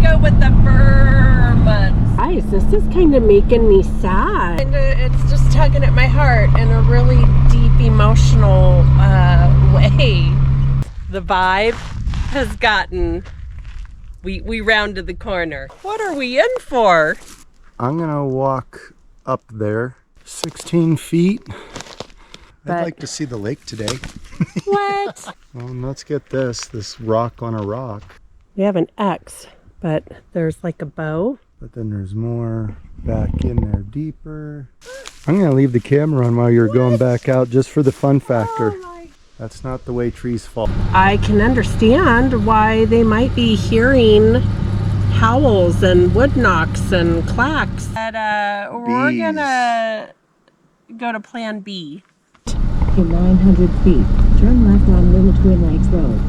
go with the fur months. Guys, this is kind of making me sad. And it's just tugging at my heart in a really deep emotional way. The vibe has gotten, we rounded the corner. What are we in for? I'm gonna walk up there 16 feet. I'd like to see the lake today. What? Well, let's get this rock on a rock. We have an X, but there's like a bow. But then there's more back in there deeper. I'm gonna leave the camera on while you're going back out just for the fun factor. That's not the way trees fall. I can understand why they might be hearing howls and wood knocks and clacks. But we're gonna go to plan B. In 900 feet, turn left on Little Twin Lakes Road.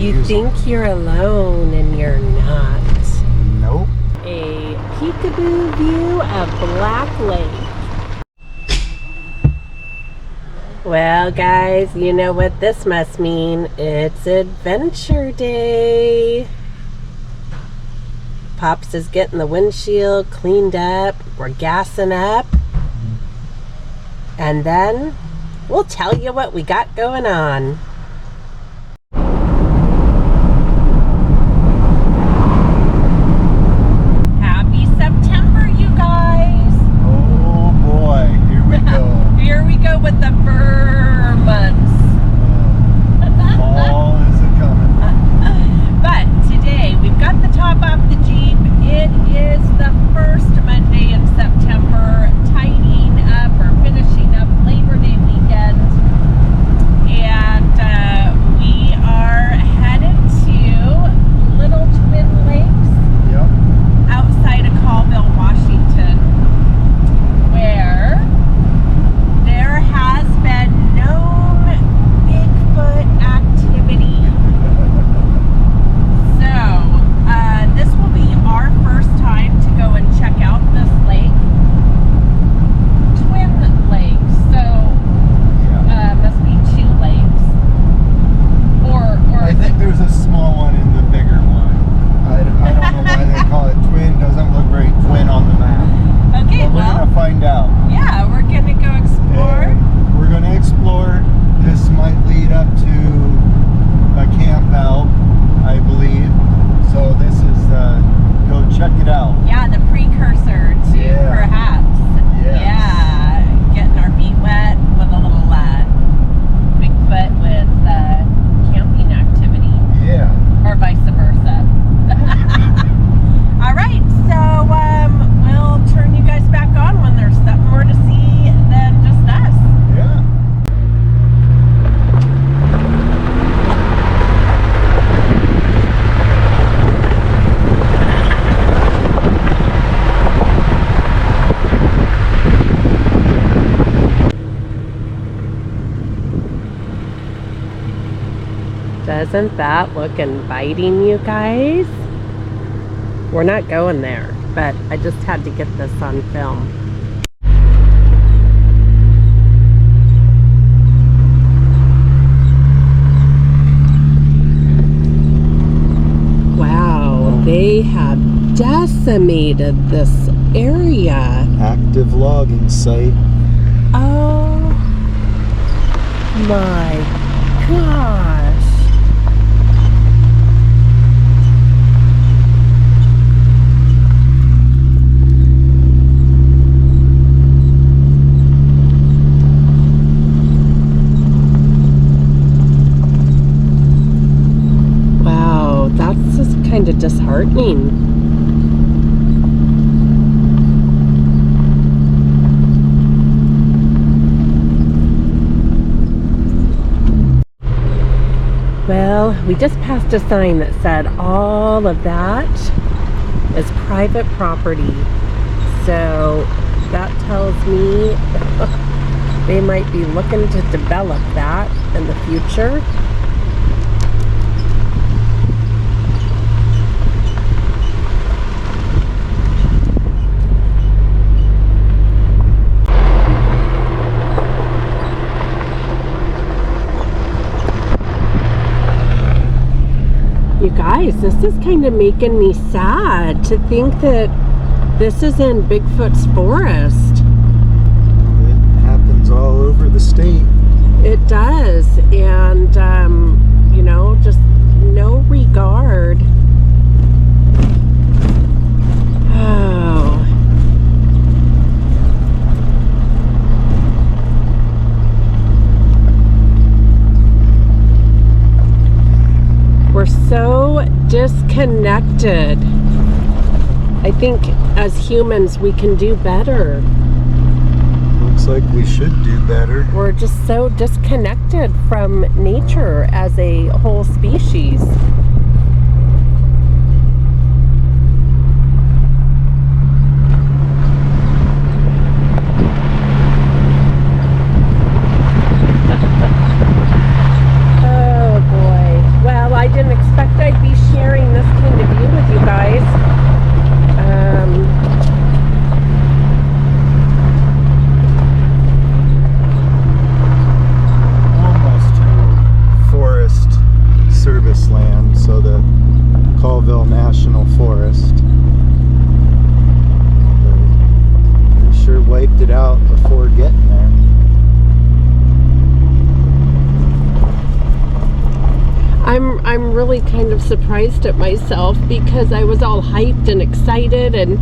You think you're alone and you're not. Nope. A peekaboo view of Black Lake. Well, guys, you know what this must mean. It's adventure day. Pops is getting the windshield cleaned up. We're gassing up. And then we'll tell you what we got going on. Happy September, you guys. Oh boy, here we go. Here we go with the fur months. Fall is a coming. But today we've got the top off the Jeep. It is the first Monday in September, tidying up or finishing up Labor Day weekend. And we are headed to Little Twin Lakes. Yep. Outside of Colville, Washington, where there has been known Bigfoot activity. So, this will be our first time to go and check out this lake. Twin lakes, so must be 2 lakes. Or I think there's a small one in the bigger one. I don't know why they call it twin. Doesn't look very twin on the map. Okay, But we're well, gonna find out. yeah, we're gonna go explore. And we're gonna explore. This might lead up to a camp out, I believe. So this is go check it out. Yeah, the precursor to perhaps. Yes. Yeah, getting our feet wet with a little Bigfoot with camping activity, Yeah. or vice versa. All right, so we'll turn you guys back on when there's something more to see than just us. Yeah. Doesn't that look inviting, you guys? We're not going there, but I just had to get this on film. Wow, they have decimated this area. Active logging site. Oh my gosh. Wow, that's just kind of disheartening. Well, we just passed a sign that said all of that is private property. So that tells me they might be looking to develop that in the future. You guys, guys, this is kind of making me sad to think that this is in Bigfoot's forest. It happens all over the state. It does, and you know, just no regard. Oh. We're so disconnected. I think as humans we can do better. Looks like we should do better. We're just so disconnected from nature as a whole species. Oh boy. Well, I didn't expect I'd be sharing this kind of view with you guys. Service land, so the Colville National Forest. They sure wiped it out before getting there. I'm really kind of surprised at myself because I was all hyped and excited and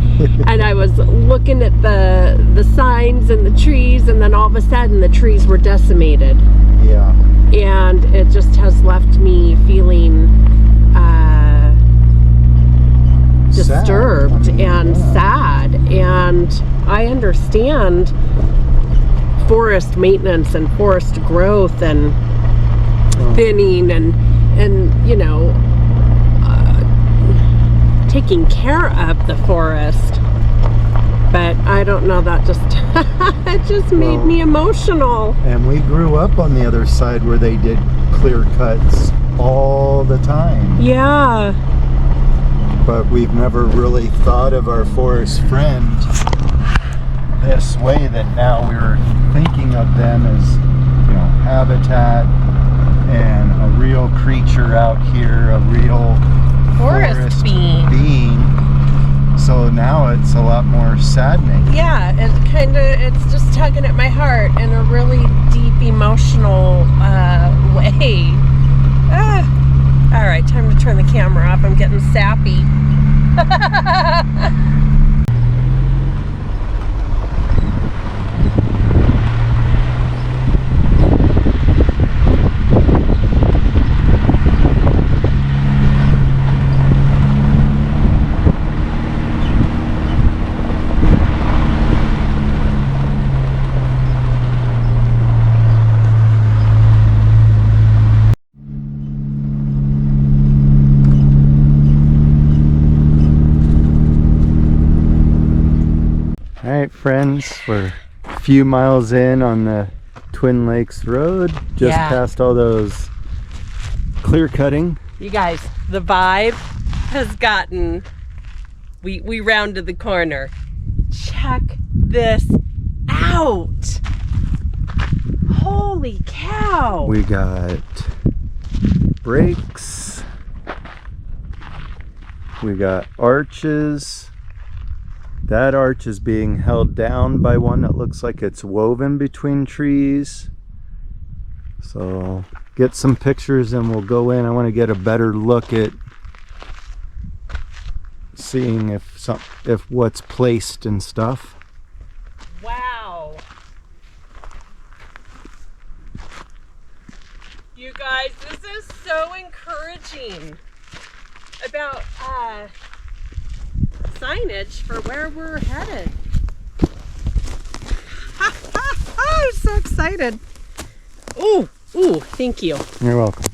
and I was looking at the signs and the trees, and then all of a sudden the trees were decimated. Yeah. And it just has left me feeling disturbed and sad. And I understand forest maintenance and forest growth and thinning and you know, taking care of the forest. But I don't know, that just it just made me emotional. And we grew up on the other side where they did clear cuts all the time. Yeah. But we've never really thought of our forest friend this way, that now we're thinking of them as, you know, habitat and a real creature out here, a real Forest being. So now it's a lot more saddening. Yeah, it's just tugging at my heart in a really deep emotional way. All right, time to turn the camera off. I'm getting sappy. Alright friends, we're a few miles in on the Twin Lakes Road, just past all those clear cutting. You guys, the vibe has gotten, we rounded the corner. Check this out. Holy cow. We got brakes, we got arches. That arch is being held down by one that looks like it's woven between trees. So I'll get some pictures and we'll go in. I want to get a better look at seeing if what's placed and stuff. Wow. You guys, this is so encouraging about signage for where we're headed. I'm so excited. Ooh, thank you. You're welcome.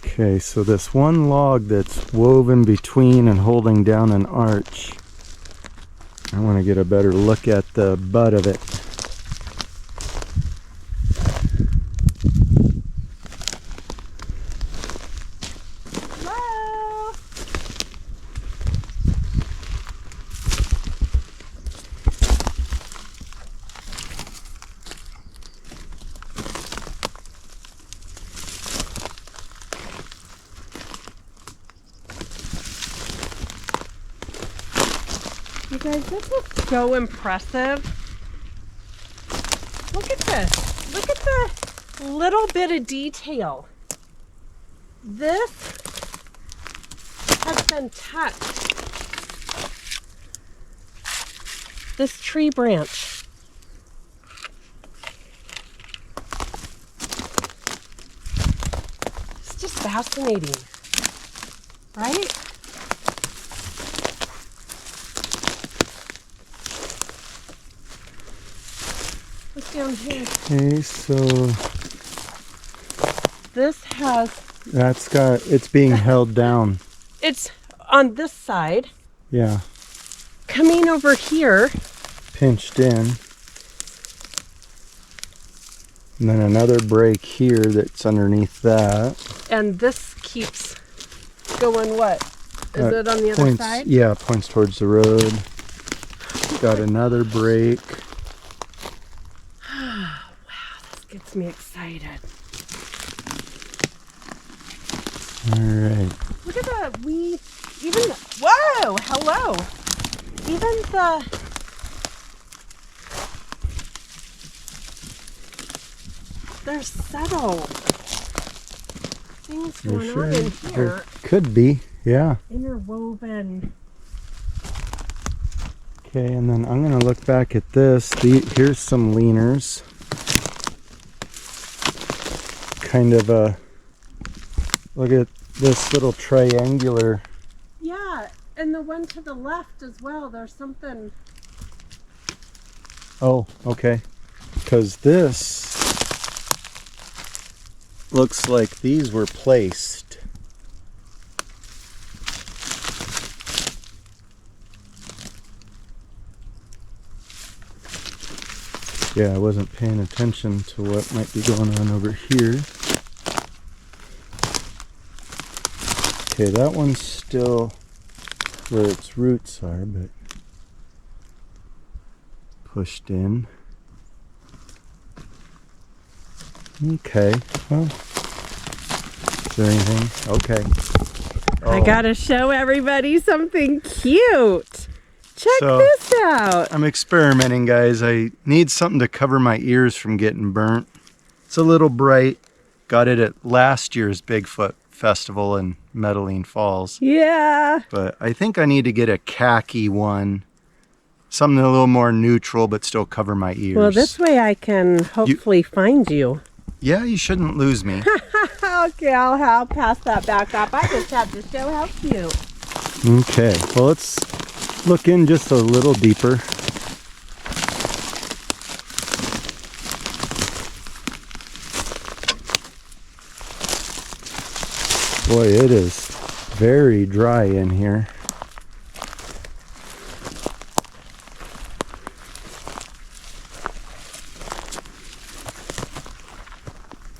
Okay, so this one log that's woven between and holding down an arch, I want to get a better look at the butt of it. You guys, this is so impressive. Look at this. Look at the little bit of detail. This has been touched. This tree branch. It's just fascinating, right? What's down here? Okay, so This has, it's being held down. it's on this side, Yeah, coming over here. pinched in. And then another break here that's underneath that. And this keeps going what? Is it on the other Points, side? yeah, points towards the road. Got another break. This gets me excited. Alright. Look at that. Whoa, hello. Even there's subtle things You're going sure? on in There here. could be, yeah. Interwoven. Okay, and then I'm gonna look back at this. Here's some leaners. Kind of a, look at this little triangular. Yeah, and the one to the left as well. There's something. Oh, okay. Because this looks like these were placed. Yeah, I wasn't paying attention to what might be going on over here. Okay, that one's still where its roots are, but pushed in. Okay, well, is there anything? Okay. I Oh, gotta show everybody something cute. Check So- this out. I'm experimenting, guys. I need something to cover my ears from getting burnt. It's a little bright. Got it at last year's Bigfoot festival in Medellin Falls. Yeah. But I think I need to get a khaki one. Something a little more neutral, but still cover my ears. Well, this way I can hopefully find you. Yeah, you shouldn't lose me. Okay, I'll pass that back up. I just have to show how cute. Okay, well, let's look in just a little deeper. Boy, it is very dry in here.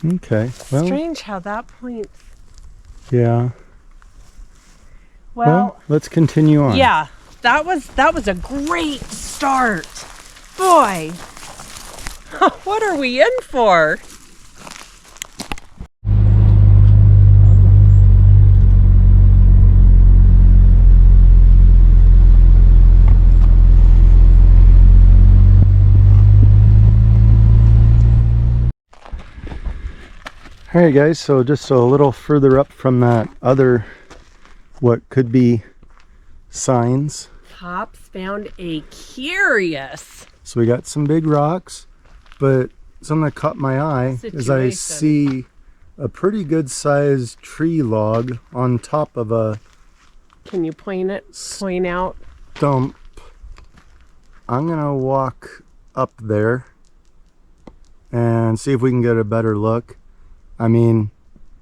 Okay, well, Strange how that points. yeah. Well, Let's continue on. yeah, that was a great start. Boy, what are we in for? Alright guys, so just a little further up from that other, what could be signs. Pops found a curious So we got some big rocks, but something that caught my eye is I situation. see a pretty good sized tree log on top of a Can you point out? stump. I'm gonna walk up there and see if we can get a better look. I mean,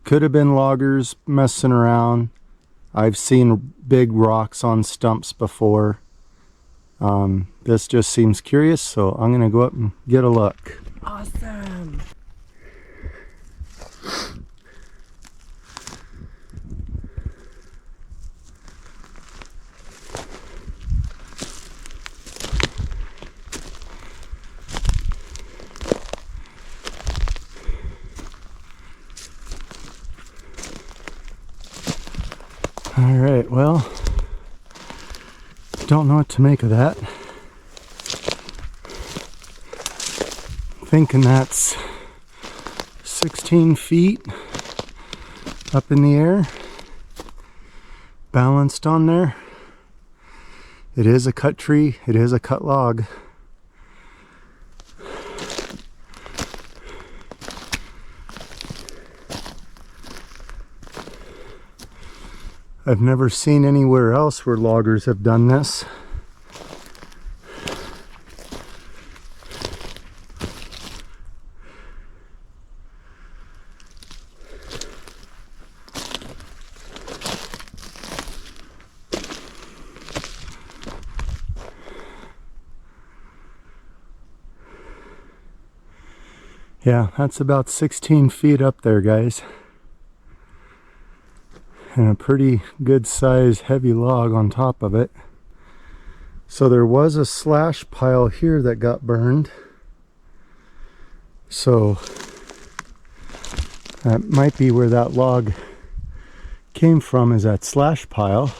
could have been loggers messing around. I've seen big rocks on stumps before. This just seems curious, so I'm gonna go up and get a look. Awesome. All right, well, Don't know what to make of that. Thinking that's 16 feet up in the air, balanced on there. It is a cut tree, it is a cut log. I've never seen anywhere else where loggers have done this. Yeah, that's about 16 feet up there, guys. And a pretty good size heavy log on top of it. So there was a slash pile here that got burned. So that might be where that log came from, is that slash pile.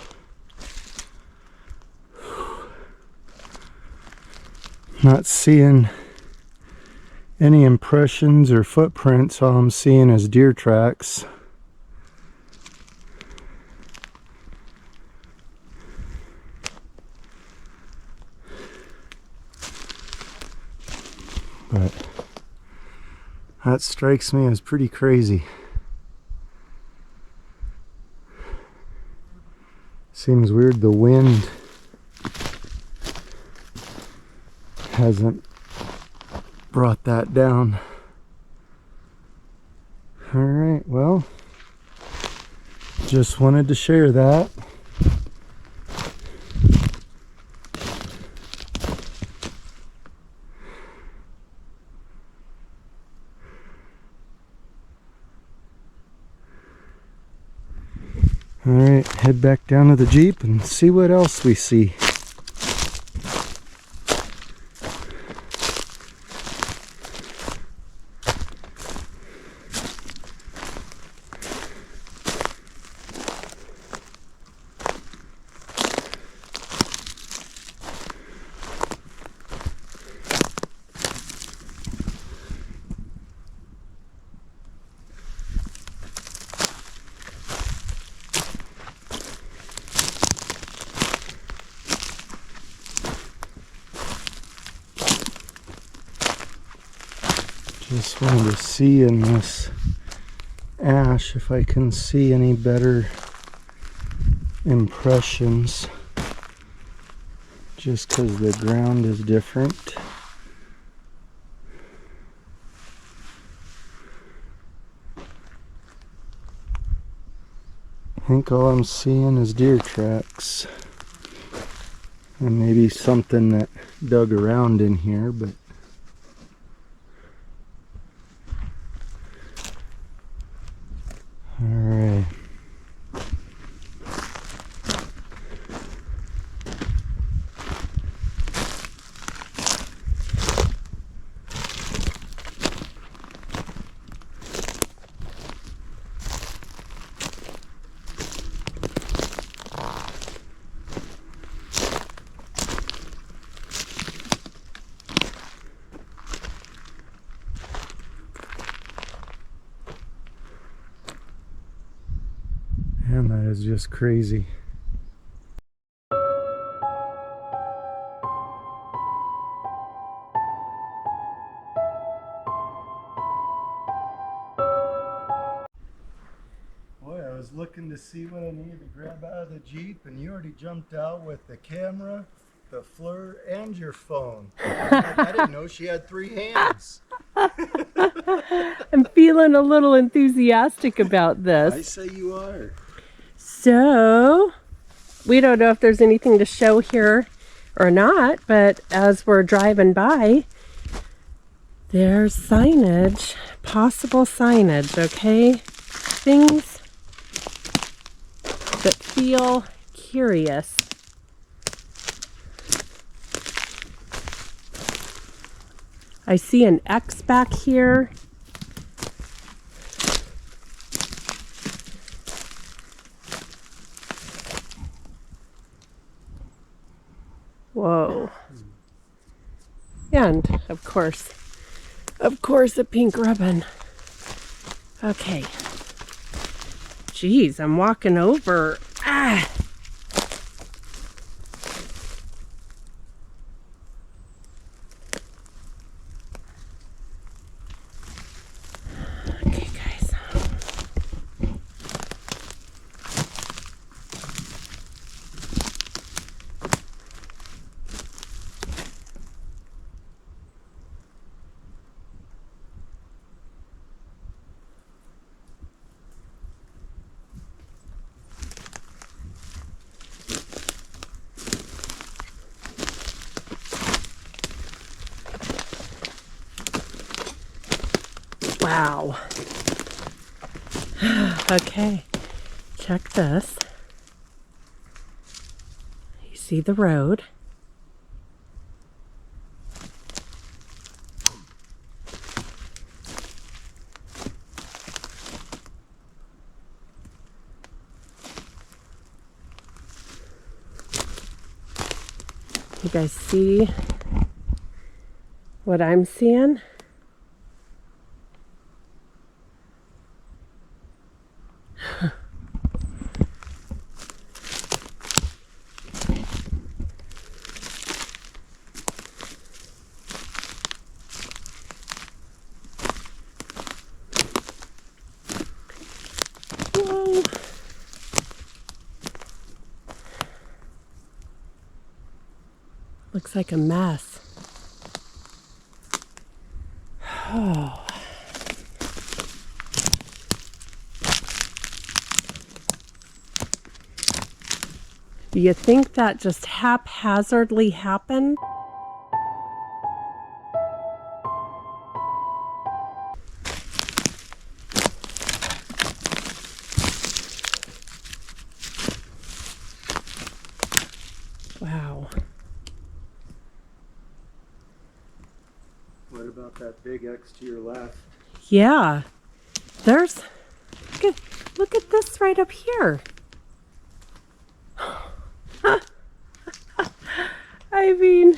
Not seeing any impressions or footprints. All I'm seeing is deer tracks. But that strikes me as pretty crazy. Seems weird the wind hasn't brought that down. Alright, well, just wanted to share that. Alright, head back down to the Jeep and see what else we see. Just wanted to see in this ash if I can see any better impressions, just because the ground is different. I think all I'm seeing is deer tracks and maybe something that dug around in here, but alright. Man, that is just crazy. Boy, I was looking to see what I needed to grab out of the Jeep, and you already jumped out with the camera, the FLIR, and your phone. I didn't know she had 3 hands. I'm feeling a little enthusiastic about this. I say you are. So, we don't know if there's anything to show here or not, but as we're driving by, there's signage, possible signage, okay? Things that feel curious. I see an X back here. Whoa. And of course a pink ribbon. Okay. Geez, I'm walking over. Ah. Okay, guys. Wow. Okay, check this. You see the road. You guys see what I'm seeing? Whoa. Looks like a mess. Oh. Do you think that just haphazardly happened? Wow. What about that big X to your left? Yeah. There's, look at this right up here. I mean,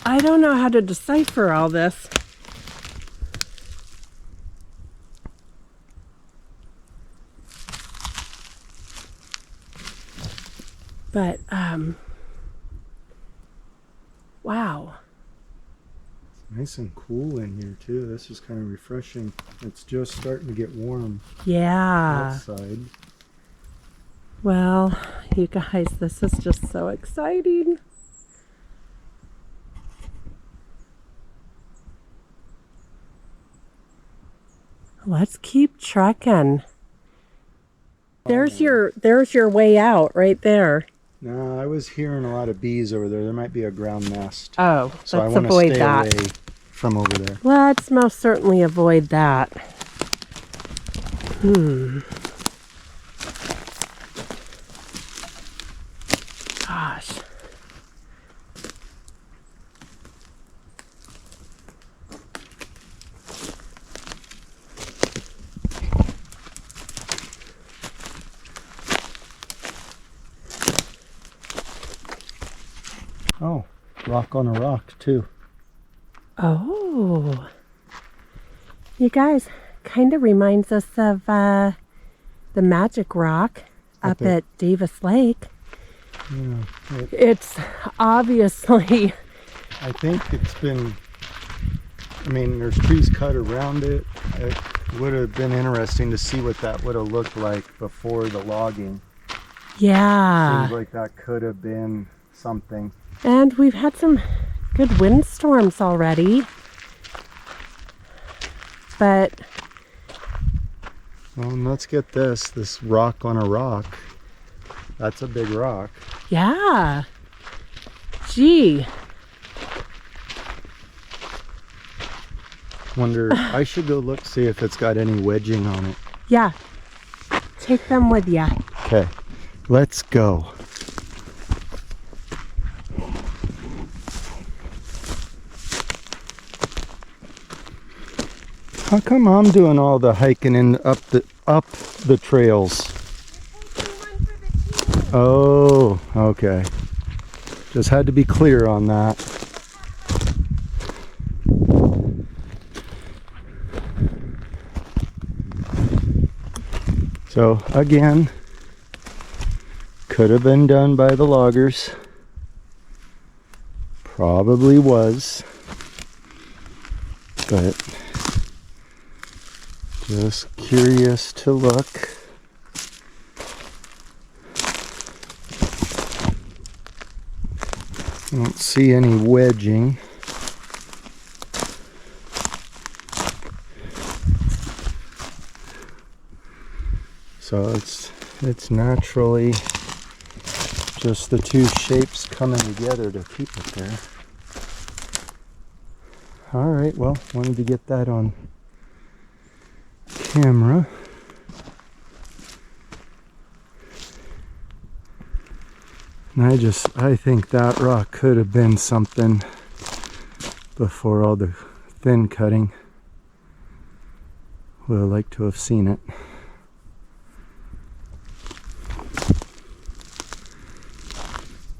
I don't know how to decipher all this. But, wow. It's nice and cool in here too. This is kind of refreshing. It's just starting to get warm Yeah. outside. Well, you guys, this is just so exciting. Let's keep trekking. There's your way out right there. No, I was hearing a lot of bees over there. There might be a ground nest. Oh, So I let's want to avoid stay that. away from over there. Let's most certainly avoid that. Gosh. Oh, rock on a rock too. Oh. You guys, kind of reminds us of the Magic Rock up at Davis Lake. Yeah, It's obviously, I think it's been, I mean, there's trees cut around it. It would have been interesting to see what that would have looked like before the logging. yeah. Seems like that could have been something. And we've had some good windstorms already. But, Well, let's get this rock on a rock. That's a big rock. yeah. Gee. Wonder, I should go look, see if it's got any wedging on it. Yeah. Take them with ya. Okay, let's go. How come I'm doing all the hiking and up the trails? Oh, okay. Just had to be clear on that. So again, could have been done by the loggers. Probably was. But just curious to look. I don't see any wedging. So it's naturally just the two shapes coming together to keep it there. All right, well, wanted to get that on camera. And I think that rock could have been something before all the thin cutting. Would have liked to have seen it.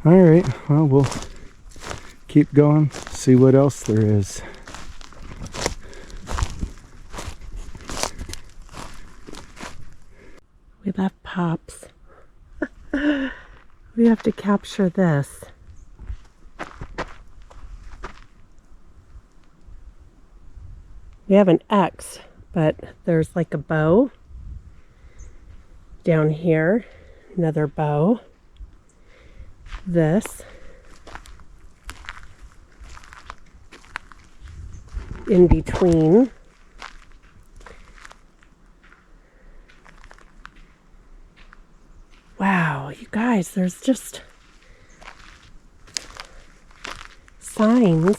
All right, well, we'll keep going, see what else there is. We left Pops. We have to capture this. We have an X, but there's like a bow down here, another bow, this, in between. Wow, you guys, there's just signs.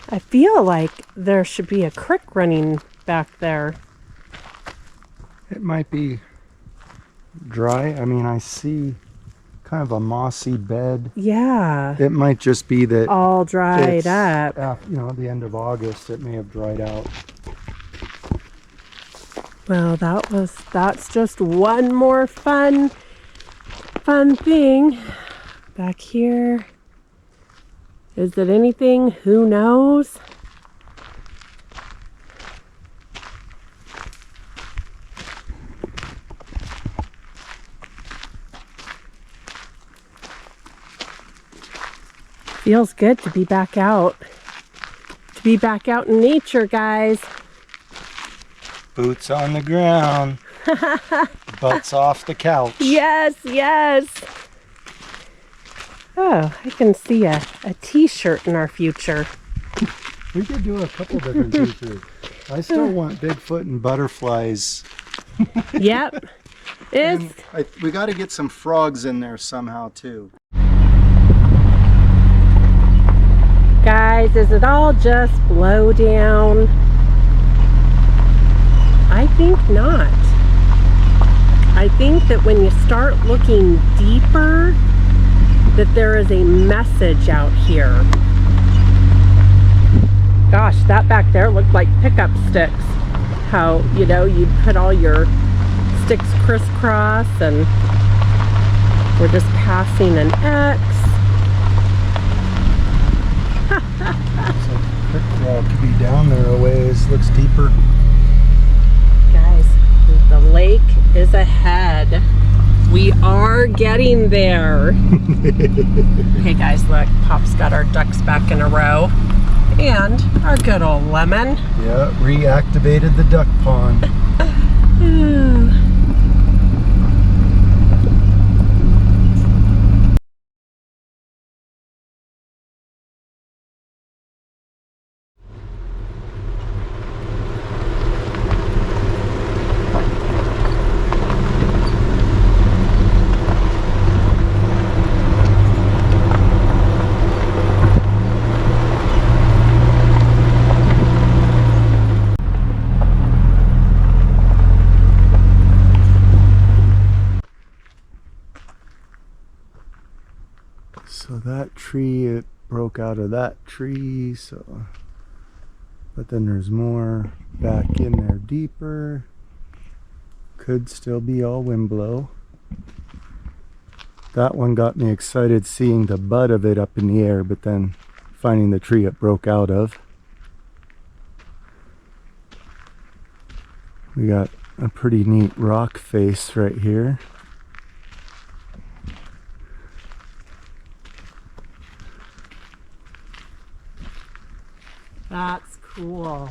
I feel like there should be a creek running back there. It might be dry. I mean, I see kind of a mossy bed. Yeah. It might just be that All dried up. you know, the end of August, it may have dried out. Well, that's just one more fun thing. Back here. Is it anything? Who knows? Feels good to be back out. To be back out in nature, guys. Boots on the ground. Butts off the couch. Yes, yes. Oh, I can see a t-shirt in our future. We could do a couple different t-shirts. I still want Bigfoot and butterflies. Yep. It's We got to get some frogs in there somehow too. Guys, is it all just blow down? I think not. I think that when you start looking deeper, that there is a message out here. Gosh, that back there looked like pickup sticks. How, you know, you'd put all your sticks crisscross, and we're just passing an X. Could be down there a ways. Looks deeper. Guys, the lake is ahead. We are getting there. Okay, guys, look. Pop's got our ducks back in a row. And our good old lemon. Yeah, reactivated the duck pond. that tree, it broke out of that tree, so, but then there's more back in there deeper. Could still be all wind blow. That one got me excited seeing the butt of it up in the air, but then finding the tree it broke out of. We got a pretty neat rock face right here. That's cool.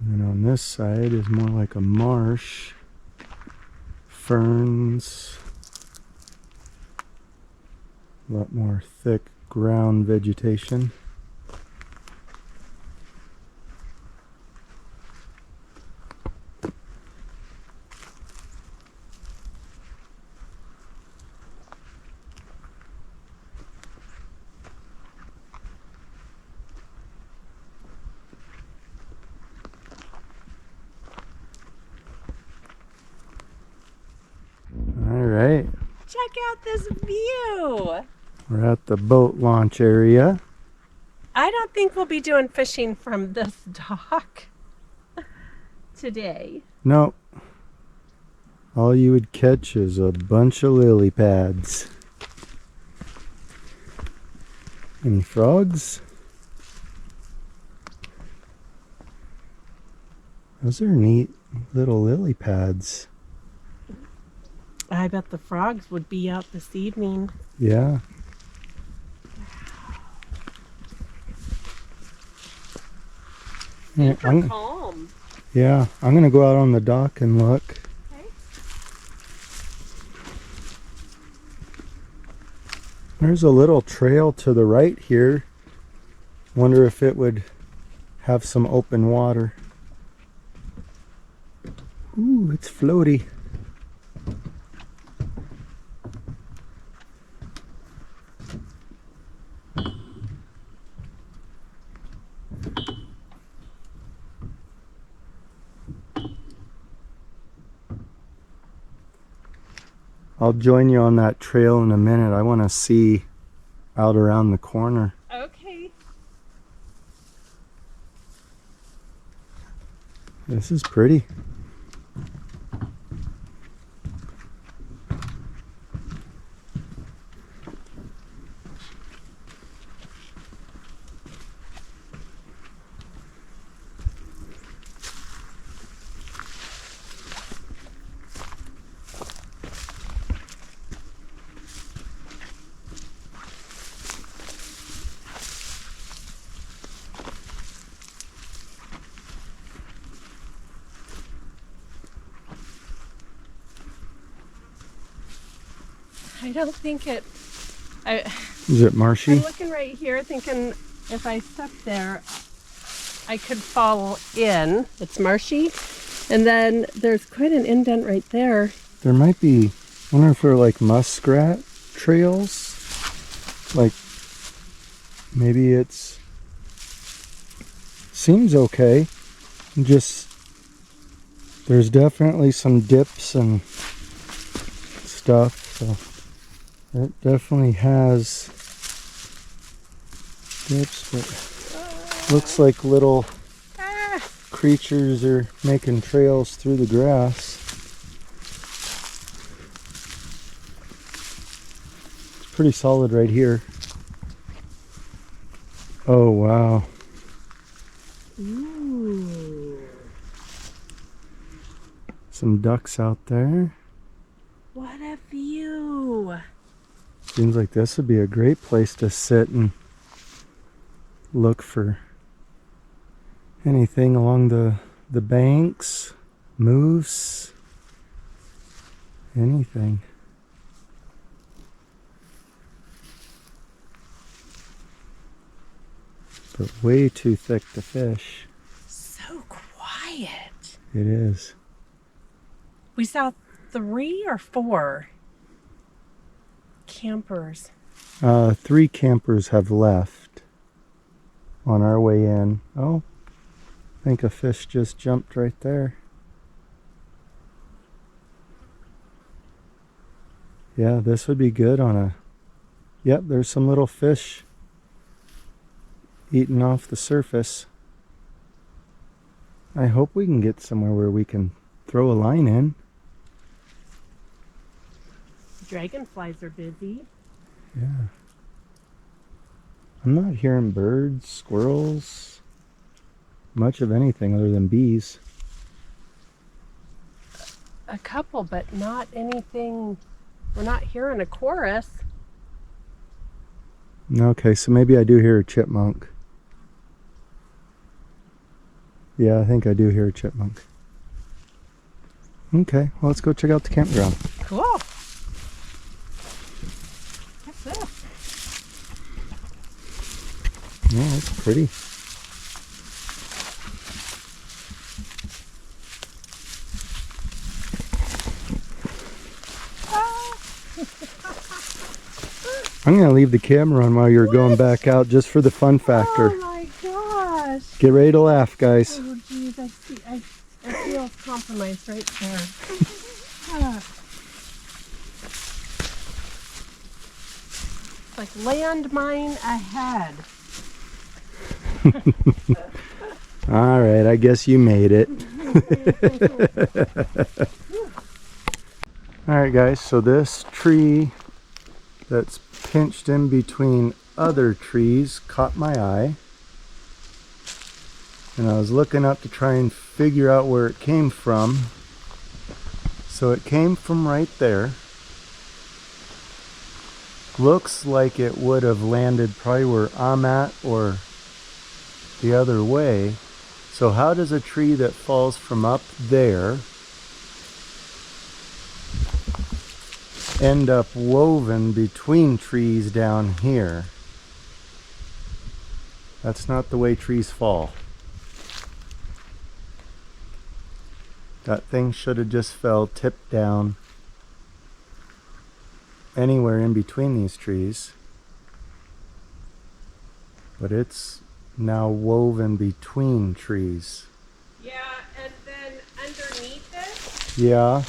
And on this side is more like a marsh. Ferns. A lot more thick ground vegetation. Alright, Check out this view. we're at the boat launch area. I don't think we'll be doing fishing from this dock today. No, all you would catch is a bunch of lily pads. Any frogs? Those are neat little lily pads. I bet the frogs would be out this evening. Yeah. Yeah, Super calm. I'm gonna go out on the dock and look. Okay. There's a little trail to the right here. Wonder if it would have some open water. Ooh, it's floaty. I'll join you on that trail in a minute. I want to see out around the corner. Okay. This is pretty. I don't think it. Is it marshy? I'm looking right here thinking if I step there, I could fall in. It's marshy. And then there's quite an indent right there. There might be, I wonder if they're like muskrat trails. Like, maybe it's, seems okay. Just, there's definitely some dips and stuff, so it definitely has dips, but looks like little creatures are making trails through the grass. It's pretty solid right here. Oh wow. Ooh. Some ducks out there. What a view. Seems like this would be a great place to sit and look for anything along the banks, moose, anything. But way too thick to fish. So quiet. It is. We saw 3 or 4 campers. 3 campers have left on our way in. Oh, I think a fish just jumped right there. Yeah, this would be good on a... Yep, there's some little fish eating off the surface. I hope we can get somewhere where we can throw a line in. Dragonflies are busy. Yeah. I'm not hearing birds, squirrels, much of anything other than bees. A couple, but not anything. We're not hearing a chorus. Okay, so maybe I do hear a chipmunk. Yeah, I think I do hear a chipmunk. Okay, well, let's go check out the campground. Cool. What's this? Yeah, it's pretty. I'm going to leave the camera on while you're going back out just for the fun factor. Oh my gosh. Get ready to laugh, guys. Oh geez, I feel compromised right there. It's like landmine ahead. All right, I guess you made it. All right, guys, so this tree that's pinched in between other trees caught my eye. And I was looking up to try and figure out where it came from. So it came from right there. Looks like it would have landed probably where I'm at or the other way. So how does a tree that falls from up there end up woven between trees down here? That's not the way trees fall. That thing should have just fell tipped down anywhere in between these trees. But it's now woven between trees. Yeah, and then underneath it Yeah.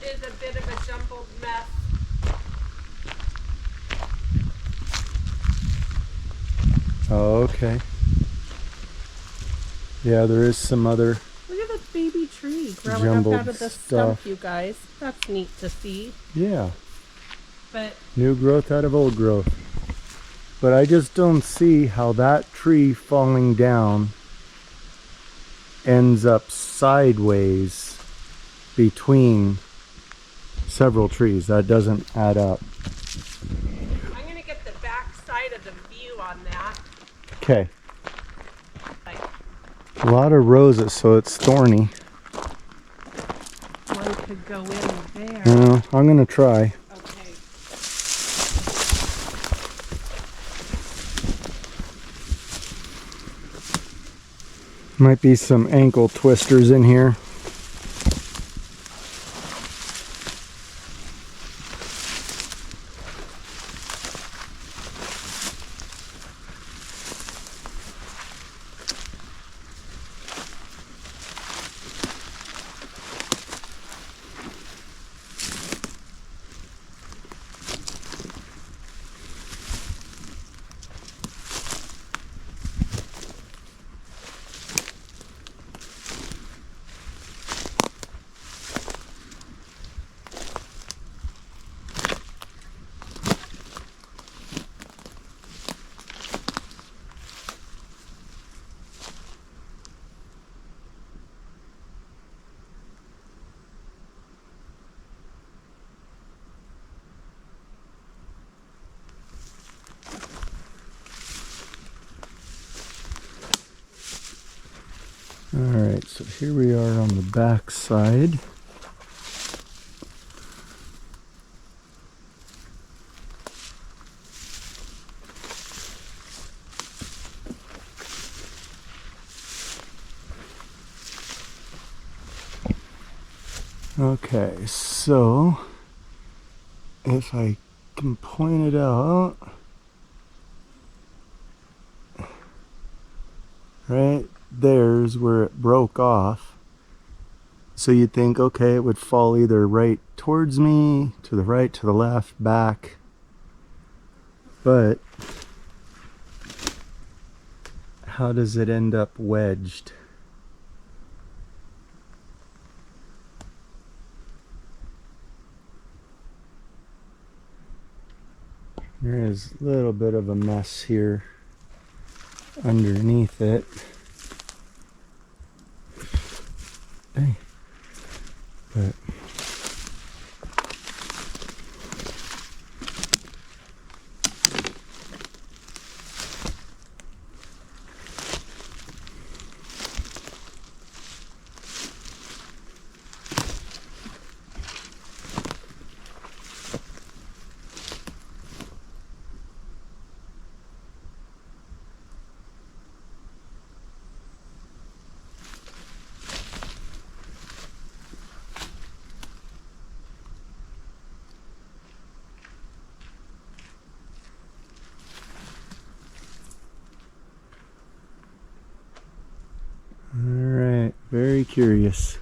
is a bit of a jumbled mess. Oh, okay. Yeah, there is some other... Look at this baby tree growing Jumbled up out of the stuff. stump, you guys. That's neat to see. Yeah. But New growth out of old growth. But I just don't see how that tree falling down ends up sideways between several trees. That doesn't add up. I'm going to get the back side of the view on that. Okay. A lot of roses, so it's thorny. One could go in there. I'm going to try. Okay. Might be some ankle twisters in here. Alright, so here we are on the back side. Okay, so if I can point it out, right there's where it broke off. So you'd think, okay, it would fall either right towards me, to the right, to the left, back. But how does it end up wedged? There is a little bit of a mess here underneath it. Dang. But alright, very curious.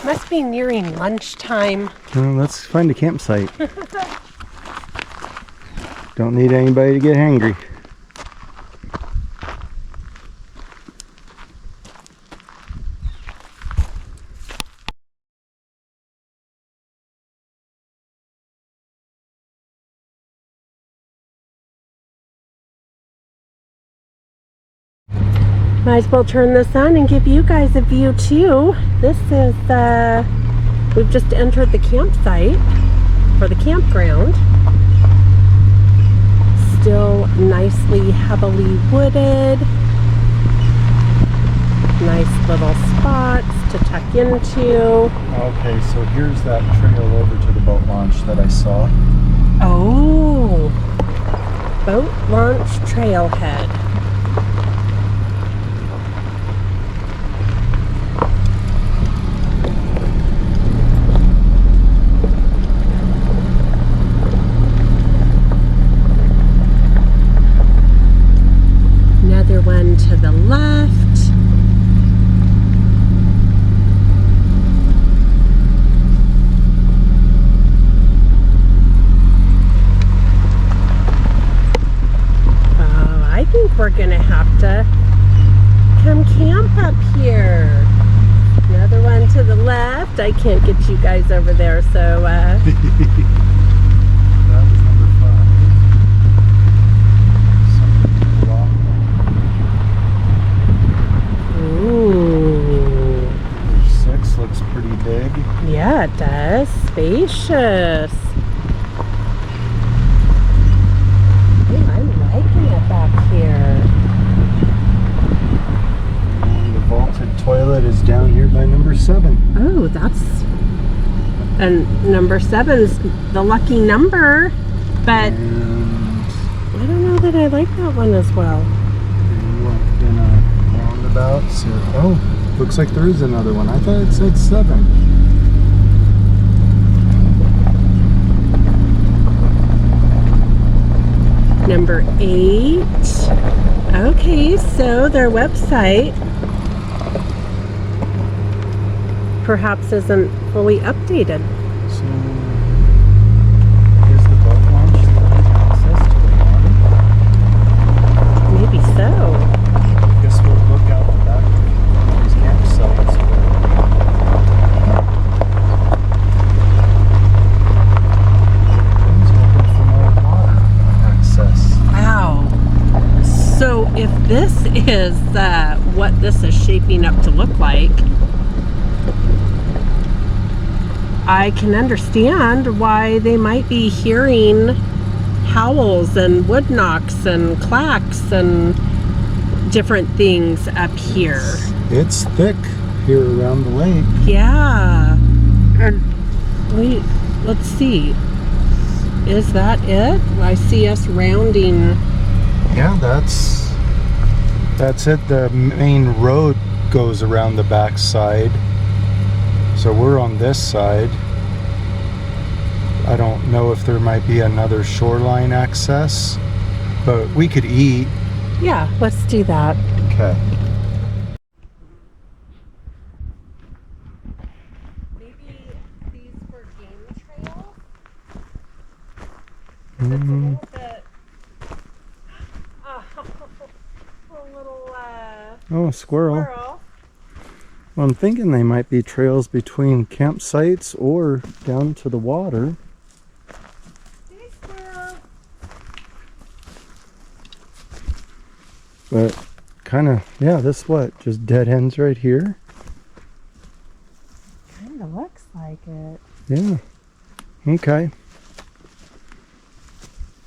Must be nearing lunchtime. Well, let's find a campsite. Don't need anybody to get hangry. Might as well turn this on and give you guys a view too. This is, we've just entered the campsite for the campground. Still nicely heavily wooded. Nice little spots to tuck into. Okay, so here's that trail over to the boat launch that I saw. Oh, boat launch trailhead. Another one to the left. Oh, I think we're gonna have to come camp up here. Another one to the left. I can't get you guys over there, so That was number 5. Something wrong. ooh. Number 6 looks pretty big. Yeah, it does. Spacious. Ooh, I'm liking it back here. And the vaulted toilet is down here by number 7. Oh, and number 7's the lucky number, but And I don't know that I like that one as well. we went in a roundabout. So, oh, looks like there is another one. I thought it said 7. Number 8. Okay, so their website perhaps isn't fully updated. So, is the boat launch access to the water? Maybe so. Guess we'll look out the back of these campsites. He's looking for more water access. Wow. So if this is what this is shaping up to look like, I can understand why they might be hearing howls and wood knocks and clacks and different things up here. It's thick here around the lake. Yeah. And let's see. Is that it? I see us rounding. Yeah, that's it. The main road goes around the back side. So we're on this side. I don't know if there might be another shoreline access, but we could eat. Yeah, let's do that. Okay. Maybe these were game trails? Mm. It's a little bit... a little, Oh, a squirrel. squirrel. Well, I'm thinking they might be trails between campsites or down to the water. Hey, squirrel. But kind of, yeah, this what? Just dead ends right here? Kind of looks like it. Yeah. Okay.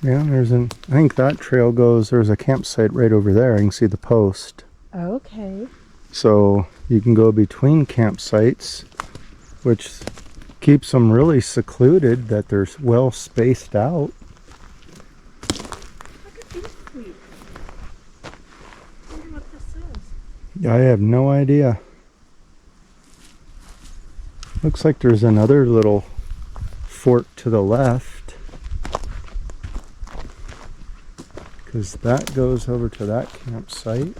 Yeah, I think that trail there's a campsite right over there. I can see the post. Okay. So you can go between campsites, which keeps them really secluded, that they're well spaced out. Look at these sweets. I wonder what this is. I have no idea. Looks like there's another little fork to the left, because that goes over to that campsite.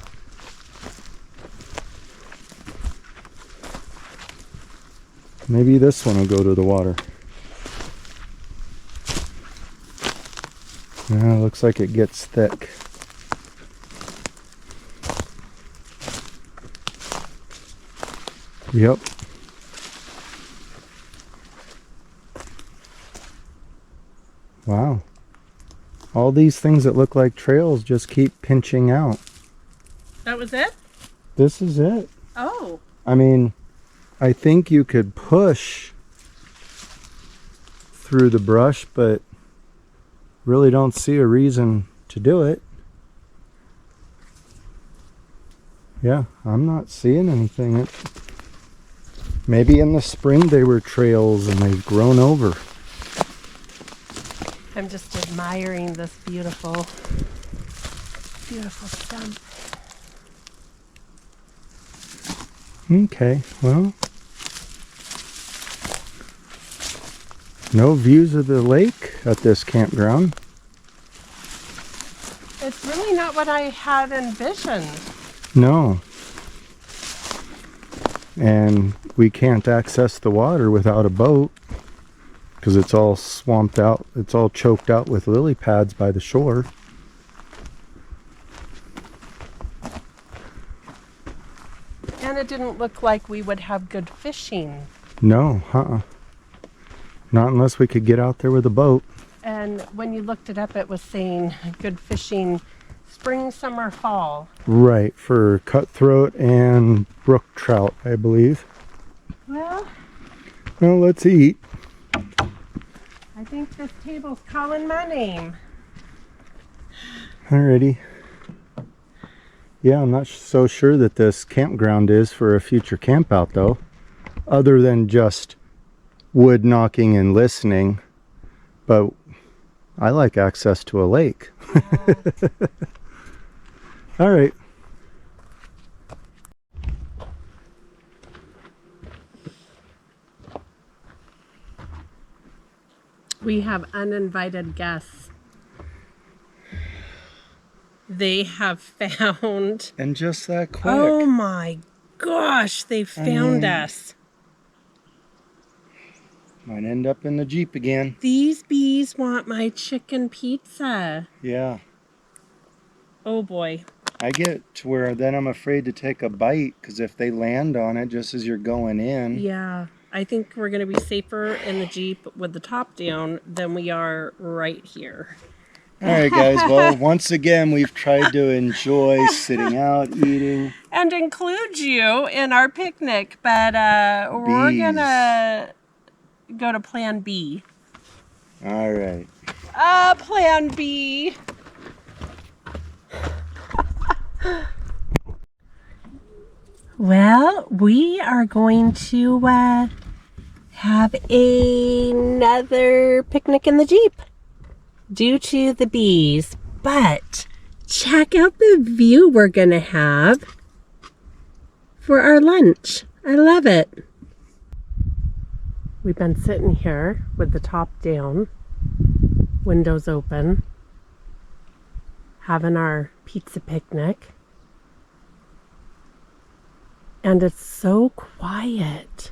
Maybe this one will go to the water. Yeah, looks like it gets thick. Yep. Wow. All these things that look like trails just keep pinching out. That was it? This is it. Oh. I mean, I think you could push through the brush, but really don't see a reason to do it. Yeah, I'm not seeing anything. Maybe in the spring they were trails and they've grown over. I'm just admiring this beautiful stump. Okay, well, no views of the lake at this campground. It's really not what I had envisioned. No. And we can't access the water without a boat because it's all swamped out. It's all choked out with lily pads by the shore. And it didn't look like we would have good fishing. No, not unless we could get out there with a boat. And when you looked it up, it was saying good fishing spring, summer, fall. Right, for cutthroat and brook trout, I believe. Well, let's eat. I think this table's calling my name. Alrighty. Yeah, I'm not so sure that this campground is for a future camp out though, other than just wood knocking and listening. But I like access to a lake. All right. We have uninvited guests. They have found... And just that quick. Oh my gosh, they found us. Might end up in the Jeep again. These bees want my chicken pizza. Yeah. Oh boy. I get to where then I'm afraid to take a bite because if they land on it just as you're going in. Yeah, I think we're going to be safer in the Jeep with the top down than we are right here. All right, guys. Well, once again, we've tried to enjoy sitting out, eating. And include you in our picnic, but we're going to go to plan B. All right. Plan B. Well, we are going to have another picnic in the Jeep due to the bees. But check out the view we're going to have for our lunch. I love it. We've been sitting here with the top down, windows open, having our pizza picnic. And it's so quiet.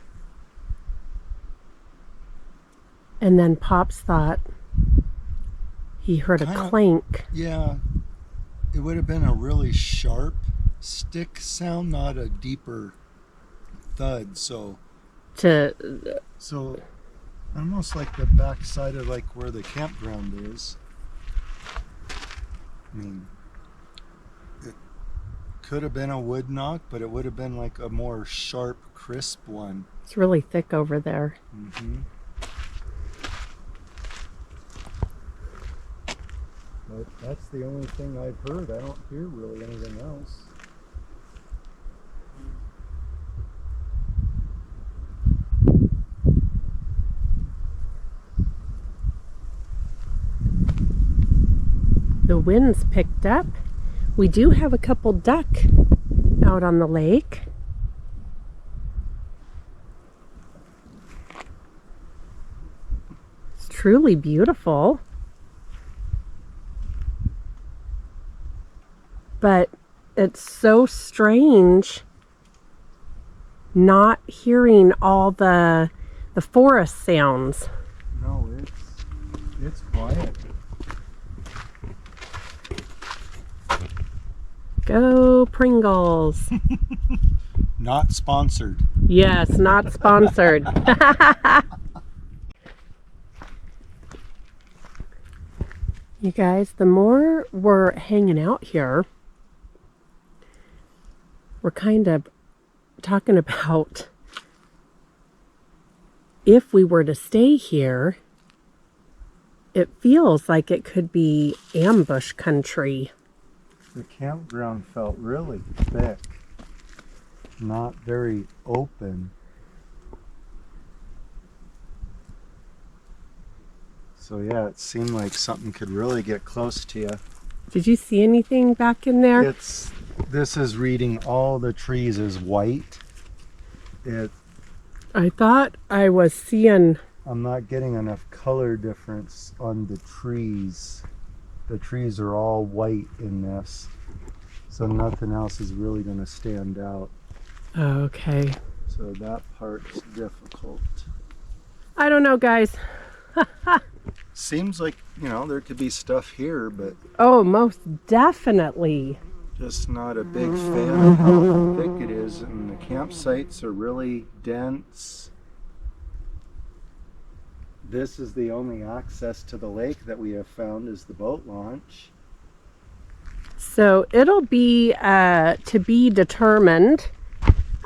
And then Pops thought he heard a clank. Yeah, it would have been a really sharp stick sound, not a deeper thud. So almost like the backside of like where the campground is. I mean, it could have been a wood knock, but it would have been like a more sharp, crisp one. It's really thick over there. Mm-hmm. But that's the only thing I've heard. I don't hear really anything else. The wind's picked up. We do have a couple duck out on the lake. It's truly beautiful. But it's so strange not hearing all the forest sounds. No, it's quiet. Go Pringles. Not sponsored. Yes, not sponsored. You guys, the more we're hanging out here, we're kind of talking about if we were to stay here, it feels like it could be ambush country. The campground felt really thick, not very open. So yeah, it seemed like something could really get close to you. Did you see anything back in there? This is reading all the trees as white. I thought I was seeing... I'm not getting enough color difference on the trees. The trees are all white in this, so nothing else is really going to stand out. Okay. So that part's difficult. I don't know, guys. Seems like, there could be stuff here, but... Oh, most definitely. Just not a big fan of how thick it is, and the campsites are really dense. This is the only access to the lake that we have found is the boat launch. So it'll be to be determined.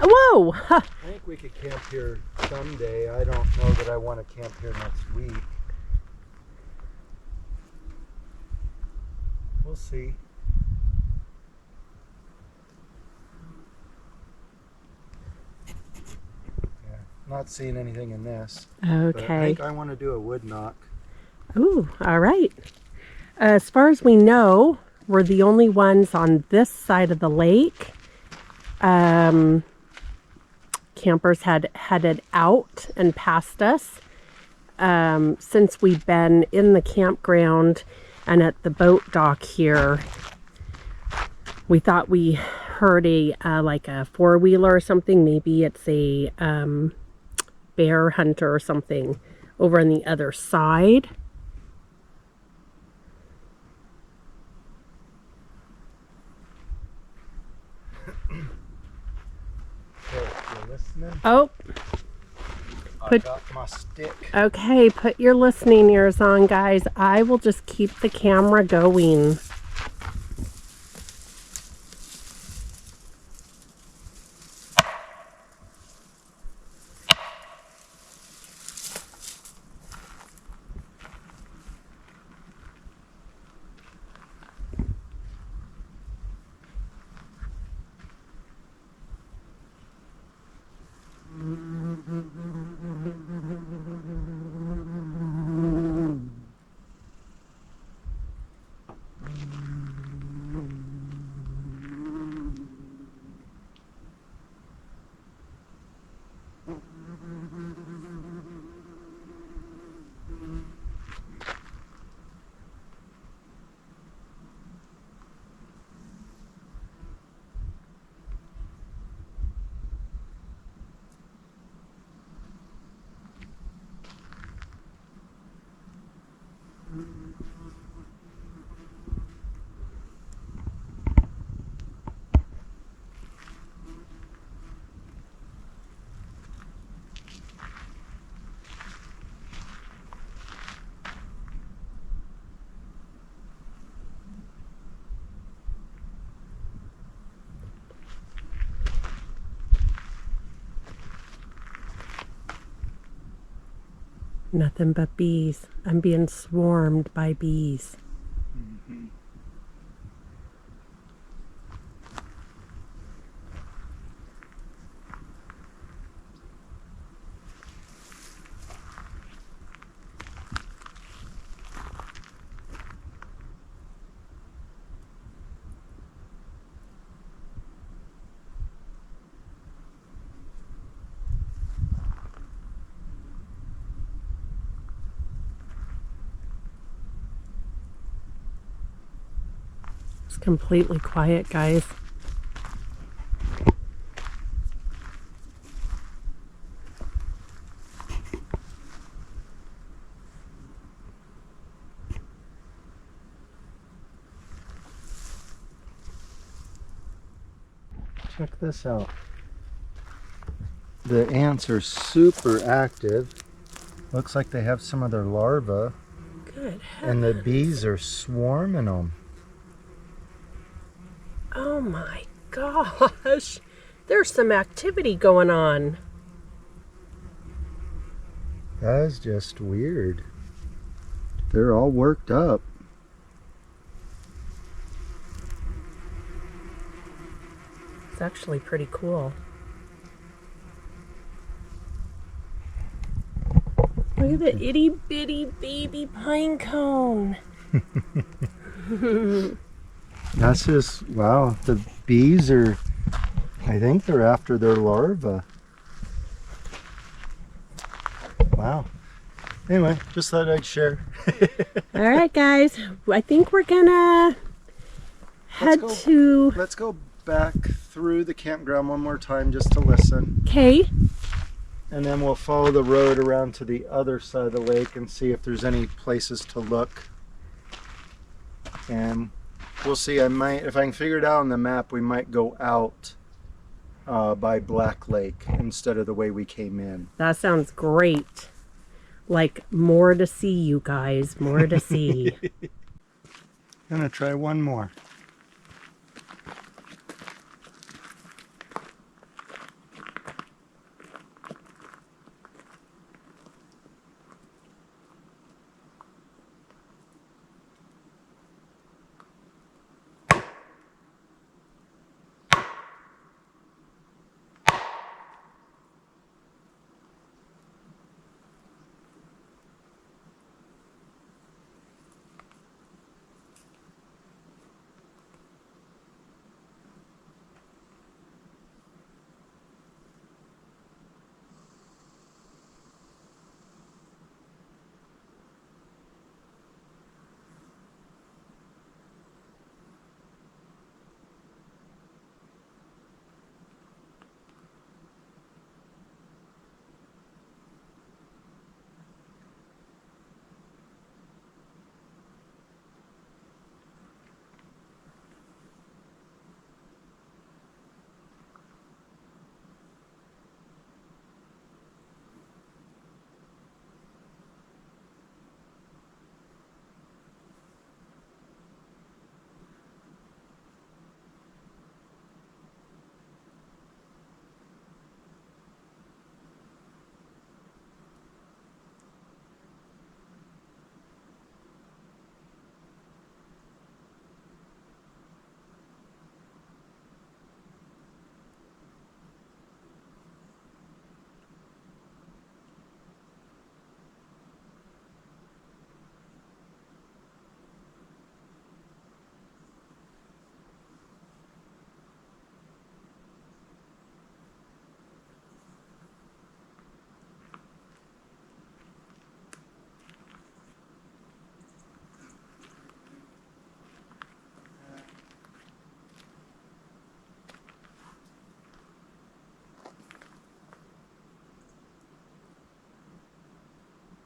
Whoa! I think we could camp here someday. I don't know that I want to camp here next week. We'll see. Yeah, not seeing anything in this. Okay. But I think I want to do a wood knock. Ooh, all right. As far as we know, we're the only ones on this side of the lake. Campers had headed out and past us. Since we've been in the campground and at the boat dock here, we thought we heard a like a four-wheeler or something. Maybe it's a bear hunter or something over on the other side. Oh, I got my stick. okay, put your listening ears on, guys. I will just keep the camera going. Nothing but bees. I'm being swarmed by bees. It's completely quiet, guys. Check this out. The ants are super active. Looks like they have some of their larvae. Good. And the bees are swarming them. Oh my gosh. There's some activity going on. That is just weird. They're all worked up. It's actually pretty cool. Look at the itty bitty baby pine cone. That's just, wow, the bees are, I think they're after their larvae. Wow. Anyway, just thought I'd share. All right, guys. I think we're gonna head to... Let's go back through the campground one more time just to listen. Okay. And then we'll follow the road around to the other side of the lake and see if there's any places to look. And we'll see. I might, if I can figure it out on the map, we might go out by Black Lake instead of the way we came in. That sounds great. Like, more to see, you guys. More to see. Gonna try one more.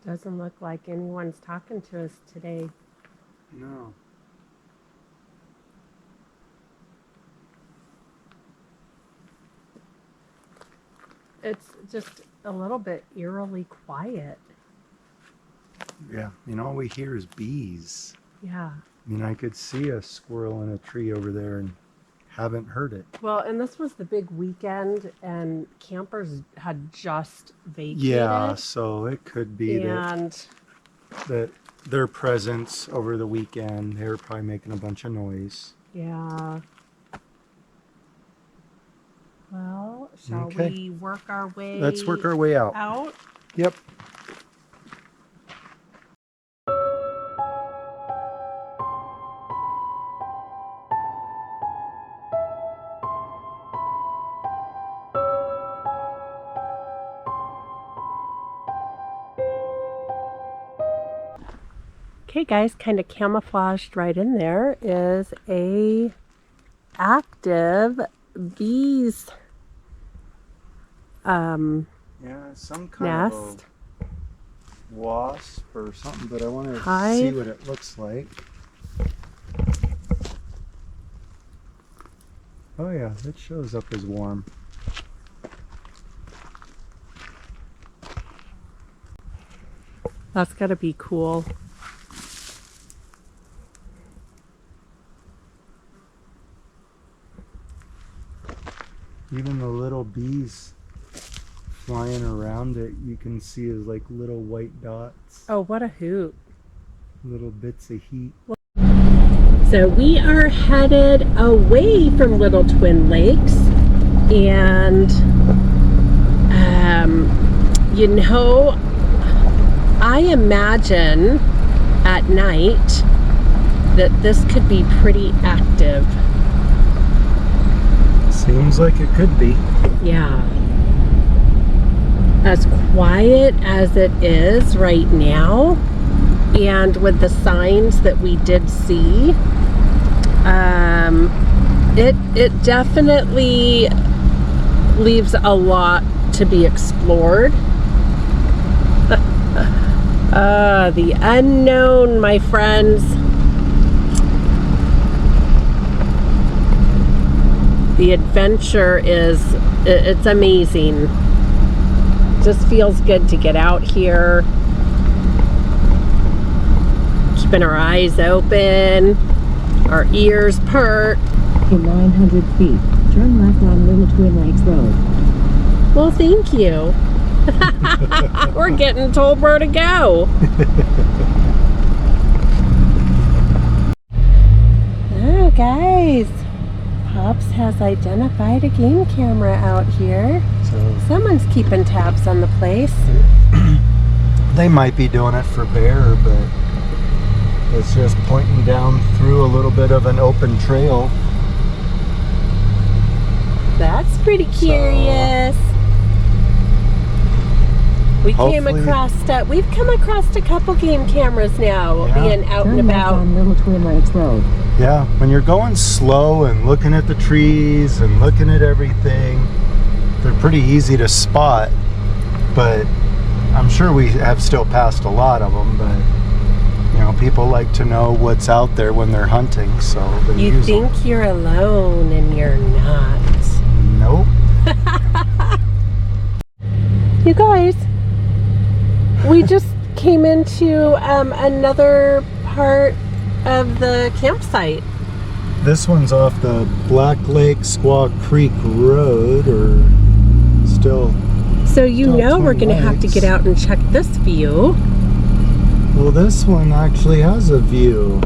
Doesn't look like anyone's talking to us today. No. It's just a little bit eerily quiet. Yeah, you know, all we hear is bees. Yeah. I mean, I could see a squirrel in a tree over there and haven't heard it. Well, and this was the big weekend, and campers had just vacated. Yeah, so it could be and that their presence over the weekend, they were probably making a bunch of noise. yeah. Well, shall Okay. we work our way? Let's work our way out. Out. Yep. Okay, guys, kind of camouflaged right in there is a active bees Yeah, some kind of nest. a wasp or something, but I want to Hive. see what it looks like. Oh yeah, it shows up as warm. That's gotta be cool. Even the little bees flying around it, you can see as like little white dots, Oh, what a hoot. little bits of heat. So we are headed away from Little Twin Lakes, and you know, I imagine at night that this could be pretty active. Seems like it could be. Yeah. As quiet as it is right now, and with the signs that we did see, it definitely leaves a lot to be explored. The unknown, my friends. The adventure it's amazing. Just feels good to get out here, keeping our eyes open, our ears perked. In 900 feet, turn left on Little Twin Lakes Road. Well, thank you. We're getting told where to go. Oh, guys. Pops has identified a game camera out here. So Someone's keeping tabs on the place. they might be doing it for bear, but it's just pointing down through a little bit of an open trail. That's pretty curious. We've come across a couple game cameras now, Yeah. being out and Turn left about. on Little Twin Lakes Road. Yeah, when you're going slow and looking at the trees and looking at everything, they're pretty easy to spot, but I'm sure we have still passed a lot of them, but you know, people like to know what's out there when they're hunting, so they You use them. think you're alone and you're not. Nope. You guys, we just came into another part of the campsite. This one's off the Black Lake Squaw Creek Road, or still. So you Still know we're Twin going to have to Lakes. get out and check this view. Well, this one actually has a view.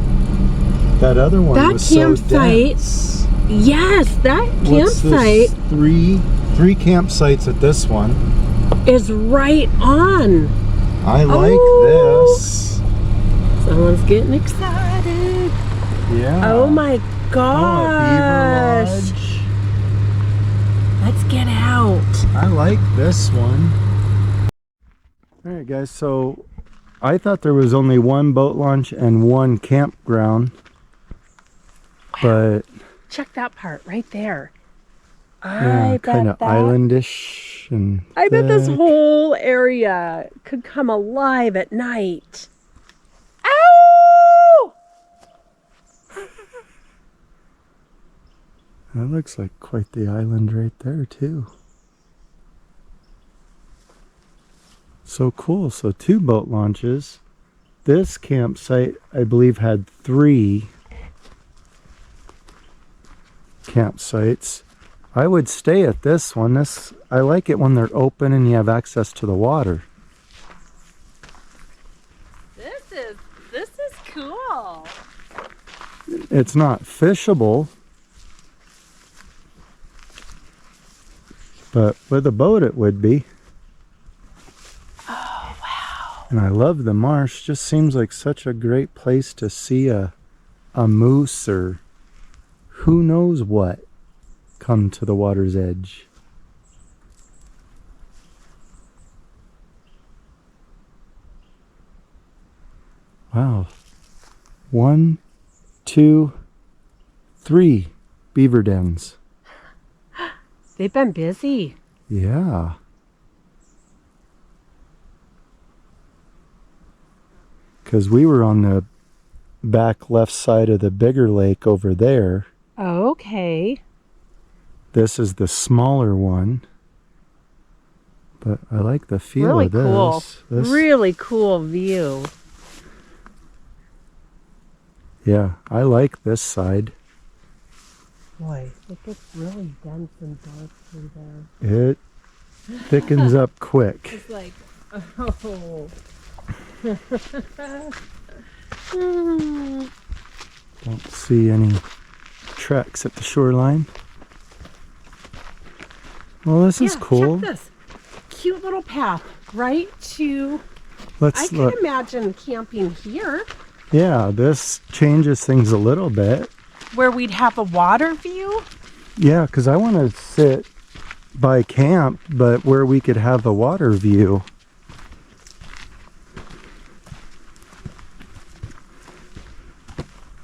That other one That was campsite- so dense. Yes, that What's campsite this? Three campsites at this one. is right on. I like Oh. this. Someone's getting excited. Yeah. Oh my Oh, a gosh. beaver lodge. Let's get out. I like this one. All right, guys. So I thought there was only one boat launch and one campground, but Check that part right there. yeah, I kind bet of that. islandish and. I bet this thick. whole area could come alive at night. Ow! That looks like quite the island right there too. So cool. So 2 boat launches. This campsite, I believe, had 3. campsites. I would stay at this one. I like it when they're open and you have access to the water. This is cool. It's not fishable, but with a boat it would be. Oh, wow. And I love the marsh. Just seems like such a great place to see a moose or who knows what come to the water's edge. Wow. 1, 2, 3 beaver dens. They've been busy. Yeah. Because we were on the back left side of the bigger lake over there. Okay. This is the smaller one. But I like the feel Really of this. cool. This. Really cool view. Yeah, I like this side. Boy, it gets really dense and dark through there. It thickens up quick. It's like, oh. Don't see any tracks at the shoreline. Well, this is cool. Check this. Cute little path right to... Let's I can look. imagine camping here. Yeah, this changes things a little bit. Where we'd have a water view. Yeah, because I want to sit by camp, but where we could have a water view.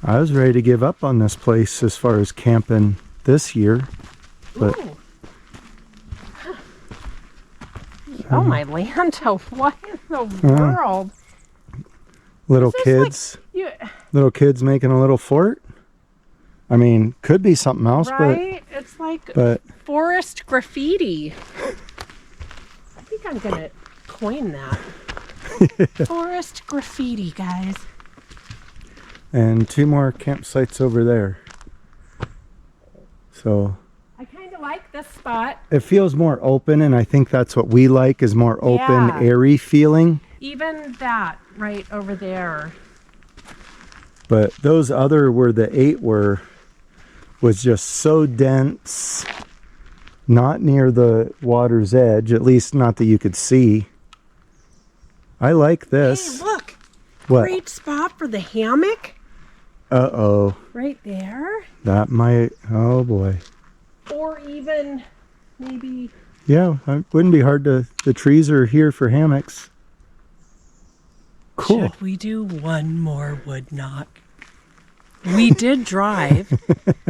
I was ready to give up on this place as far as camping this year, but Ooh. Oh my Lando, what in the world? little This is kids, You, little kids making a little fort. I mean, could be something else, right? It's like but forest graffiti. I think I'm gonna coin that. Forest graffiti, guys. and 2 more campsites over there. So I kind of like this spot. it feels more open, and I think that's what we like, is more open, Yeah. airy feeling. Even that right over there. But those other where the 8 was just so dense, not near the water's edge, at least not that you could see. I like this. Hey, look. What? Great spot for the hammock. Uh-oh. Right there. That might, oh boy. Or even maybe... Yeah, it wouldn't be hard to, the trees are here for hammocks. Cool. Should we do one more wood knock? We did drive,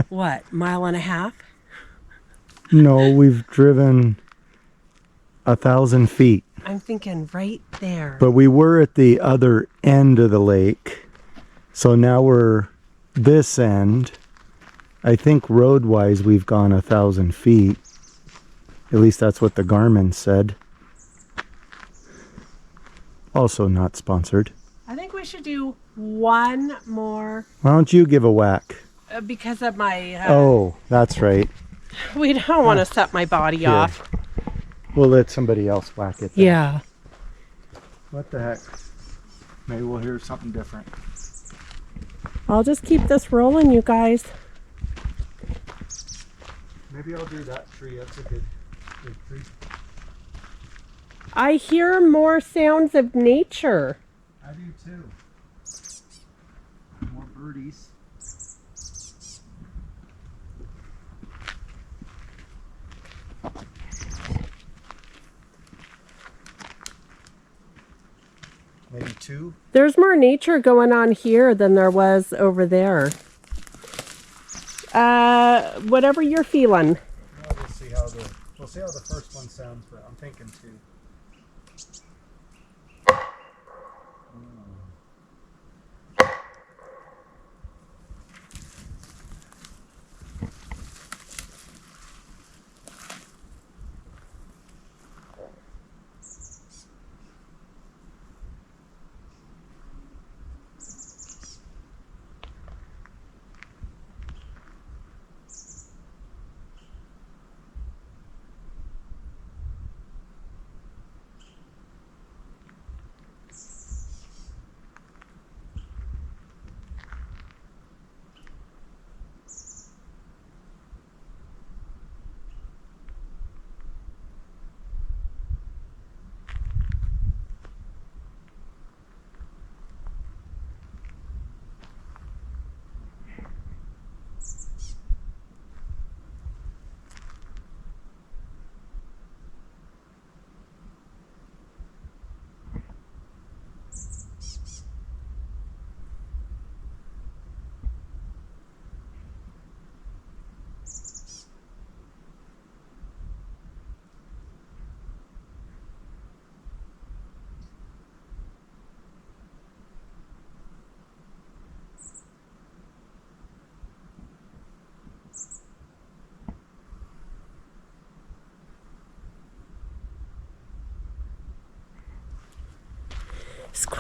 what, 1.5 miles? No, we've driven 1,000 feet. I'm thinking right there. But we were at the other end of the lake. So now we're this end. I think road-wise we've gone 1,000 feet. At least that's what the Garmin said. Also not sponsored. I think we should do one more Why don't you give a whack? because of my... Oh, that's right. We don't want to set my body Here. off. We'll let somebody else whack it then. Yeah. What the heck? Maybe we'll hear something different. I'll just keep this rolling, you guys. Maybe I'll do that tree. That's a good tree. I hear more sounds of nature. I do too. More birdies. Maybe 2. There's more nature going on here than there was over there. Whatever you're feeling. Well, we'll see how the first one sounds, but I'm thinking 2.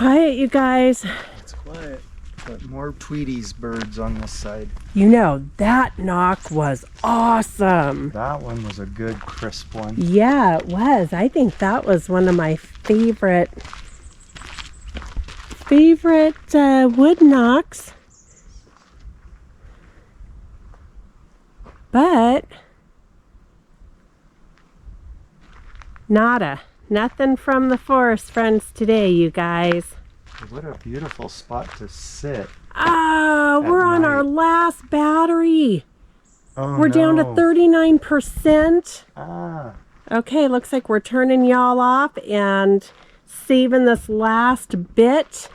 quiet, you guys. It's quiet, but more Tweety's birds on this side. You know, that knock was awesome. That one was a good crisp one. Yeah, it was. I think that was one of my favorite wood knocks. But nothing from the forest friends today, you guys. What a beautiful spot to sit. Oh, we're on our last battery. Oh, We're down to 39%. Ah, Okay, looks like we're turning y'all off and saving this last bit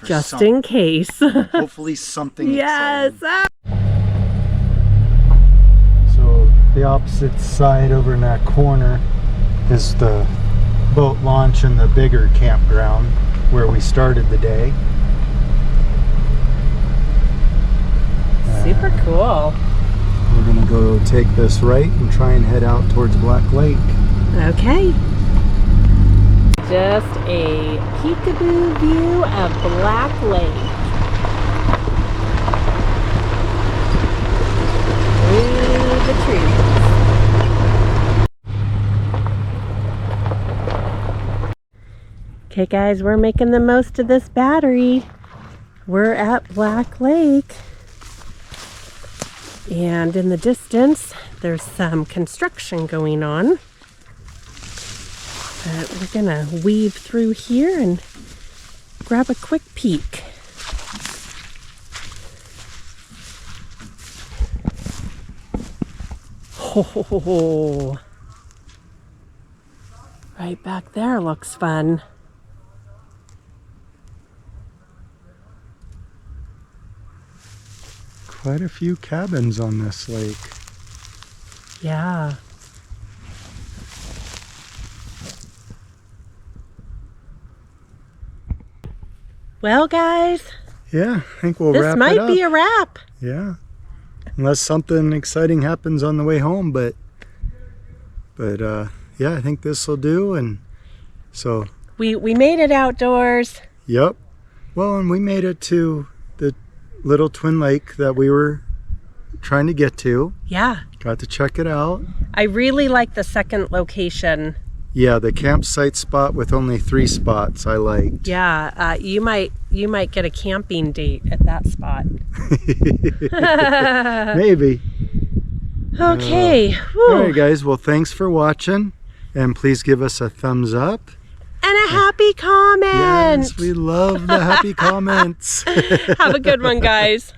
just in case. hopefully something Yes. exciting. So the opposite side over in that corner is the boat launch and the bigger campground where we started the day. Super cool. We're gonna go take this right and try and head out towards Black Lake. Okay. Just a peekaboo view of Black Lake. Through the trees. Okay guys, we're making the most of this battery. We're at Black Lake. And in the distance, there's some construction going on. But we're gonna weave through here and grab a quick peek. Oh, right back there looks fun. Quite a few cabins on this lake. Yeah. Well, guys, Yeah, I think we'll this wrap it might up. be a wrap. Yeah, unless something exciting happens on the way home, but yeah, I think this will do. And so We made it outdoors. yep. Well, and we made it to the little twin lake that we were trying to get to. Yeah. Got to check it out. I really like the second location. Yeah, the campsite spot with only 3 spots I liked. Yeah, you might get a camping date at that spot. Maybe. Okay. All right, guys. Well, thanks for watching, and please give us a thumbs up. And a happy comment. Yes, we love the happy comments. Have a good one, guys.